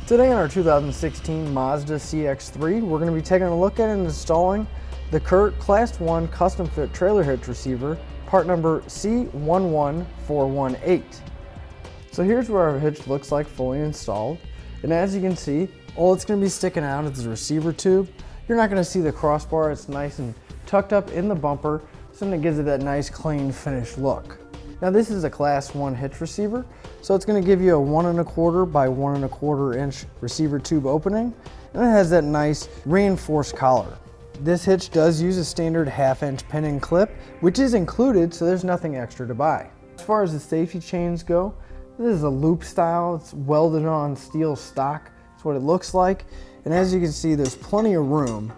Today on our 2016 Mazda CX-3, we're going to be taking a look at and installing the CURT Class 1 Custom Fit Trailer Hitch Receiver, part number C11418. So here's what our hitch looks like fully installed. And as you can see, all it's going to be sticking out is the receiver tube. You're not going to see the crossbar. It's nice and tucked up in the bumper, so it gives it that nice clean finished look. Now this is a Class 1 hitch receiver, so it's going to give you a 1 1/4 by 1 1/4 inch receiver tube opening, and it has that nice reinforced collar. This hitch does use a standard 1/2 inch pin and clip, which is included, so there's nothing extra to buy. As far as the safety chains go, this is a loop style. It's welded on steel stock. That's what it looks like. And as you can see, there's plenty of room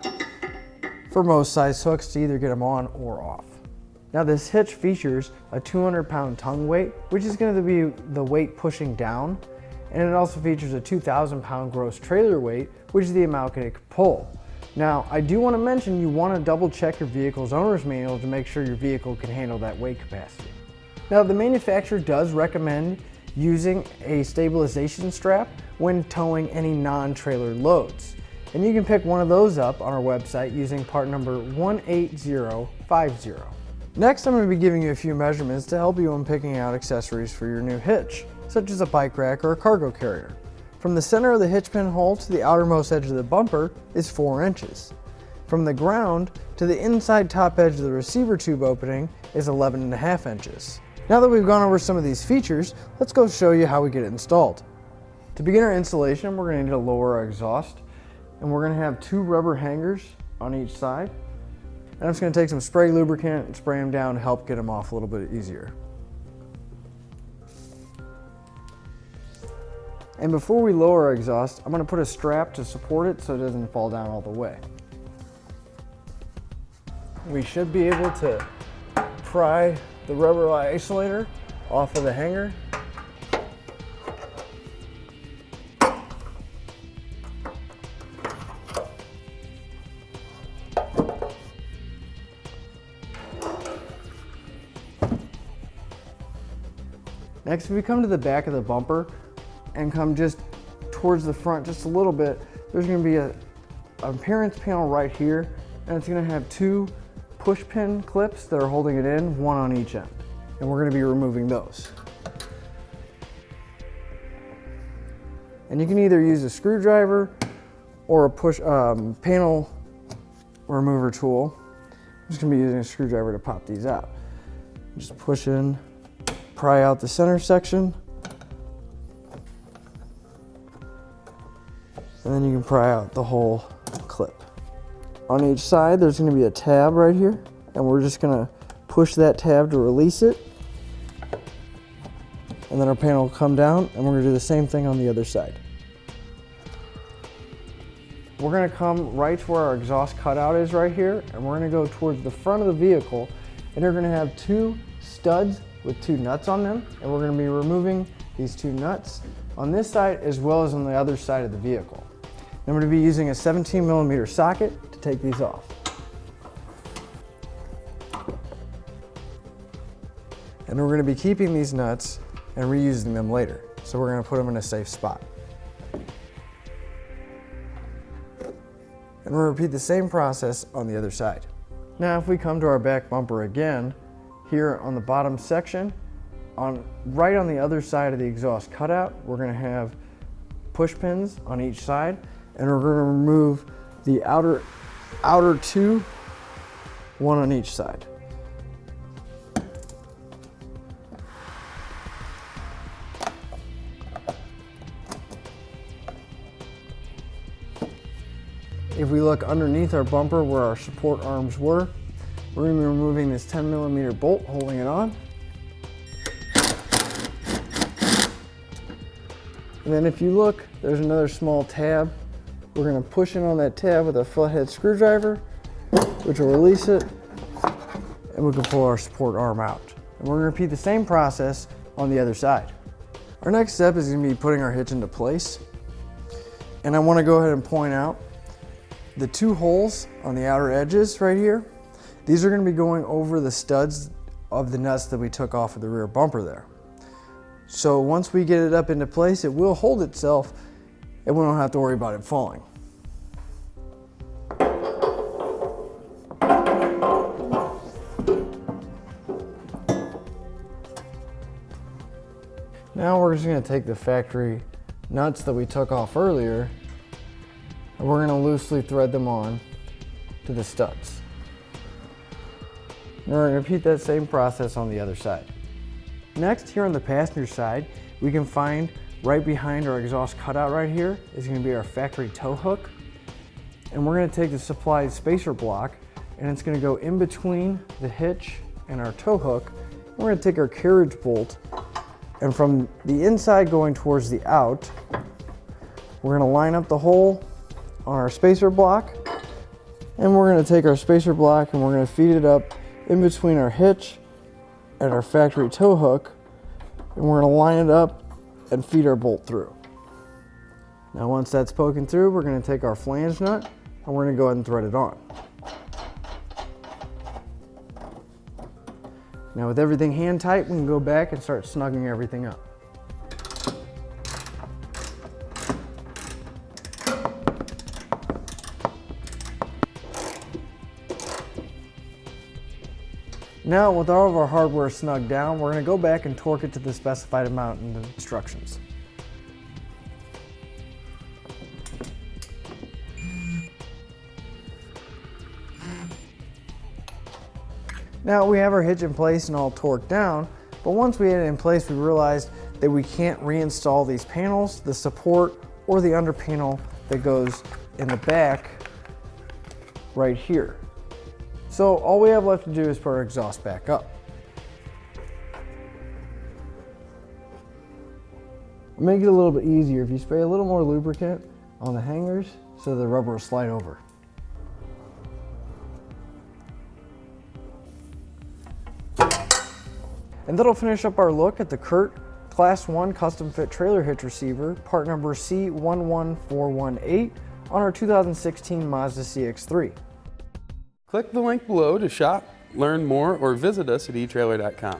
for most size hooks to either get them on or off. Now this hitch features a 200-pound tongue weight, which is going to be the weight pushing down. And it also features a 2,000-pound gross trailer weight, which is the amount it can pull. Now, I do want to mention you want to double check your vehicle's owner's manual to make sure your vehicle can handle that weight capacity. Now the manufacturer does recommend using a stabilization strap when towing any non-trailer loads. And you can pick one of those up on our website using part number 18050. Next, I'm going to be giving you a few measurements to help you when picking out accessories for your new hitch, such as a bike rack or a cargo carrier. From the center of the hitch pin hole to the outermost edge of the bumper is 4 inches. From the ground to the inside top edge of the receiver tube opening is 11.5 inches. Now that we've gone over some of these features, let's go show you how we get it installed. To begin our installation, we're going to need to lower our exhaust, and we're going to have 2 rubber hangers on each side. And I'm just going to take some spray lubricant and spray them down to help get them off a little bit easier. And before we lower our exhaust, I'm going to put a strap to support it so it doesn't fall down all the way. We should be able to pry the rubber isolator off of the hanger. Next, if we come to the back of the bumper and come just towards the front just a little bit, there's going to be an appearance panel right here, and it's going to have 2 push pin clips that are holding it in, 1 on each end. And we're going to be removing those. And you can either use a screwdriver or a push panel remover tool. I'm just going to be using a screwdriver to pop these out. Just push in, pry out the center section, and then you can pry out the whole clip. On each side, there's going to be a tab right here, and we're just going to push that tab to release it. And then our panel will come down, and we're going to do the same thing on the other side. We're going to come right to where our exhaust cutout is right here, and we're going to go towards the front of the vehicle, and we're going to have 2 studs with 2 nuts on them, and we're going to be removing these 2 nuts on this side as well as on the other side of the vehicle. I'm going to be using a 17mm socket to take these off. And we're going to be keeping these nuts and reusing them later. So we're going to put them in a safe spot. And we'll repeat the same process on the other side. Now if we come to our back bumper again, here on the bottom section, right on the other side of the exhaust cutout, we're going to have push pins on each side. And we're going to remove the outer 2, 1 on each side. If we look underneath our bumper where our support arms were, we're going to be removing this 10mm bolt holding it on. And then if you look, there's another small tab. We're going to push in on that tab with a flathead screwdriver, which will release it, and we can pull our support arm out. And we're going to repeat the same process on the other side. Our next step is going to be putting our hitch into place. And I want to go ahead and point out the 2 holes on the outer edges right here. These are going to be going over the studs of the nuts that we took off of the rear bumper there. So once we get it up into place, it will hold itself and we don't have to worry about it falling. Now we're just going to take the factory nuts that we took off earlier, and we're going to loosely thread them on to the studs. And we're going to repeat that same process on the other side. Next, here on the passenger side, we can find right behind our exhaust cutout right here is going to be our factory tow hook. And we're going to take the supplied spacer block, and it's going to go in between the hitch and our tow hook. We're going to take our carriage bolt, and from the inside going towards the out, we're going to line up the hole on our spacer block, and we're going to take our spacer block and we're going to feed it up in between our hitch and our factory tow hook, and we're going to line it up and feed our bolt through. Now once that's poking through, we're going to take our flange nut and we're going to go ahead and thread it on. Now with everything hand tight, we can go back and start snugging everything up. Now with all of our hardware snugged down, we're going to go back and torque it to the specified amount in the instructions. Now we have our hitch in place and all torqued down, but once we had it in place, we realized that we can't reinstall these panels, the support or the under panel that goes in the back right here. So all we have left to do is put our exhaust back up. Make it a little bit easier if you spray a little more lubricant on the hangers so the rubber will slide over. And that'll finish up our look at the CURT Class 1 Custom Fit Trailer Hitch Receiver, part number C11418 on our 2016 Mazda CX-3. Click the link below to shop, learn more, or visit us at etrailer.com.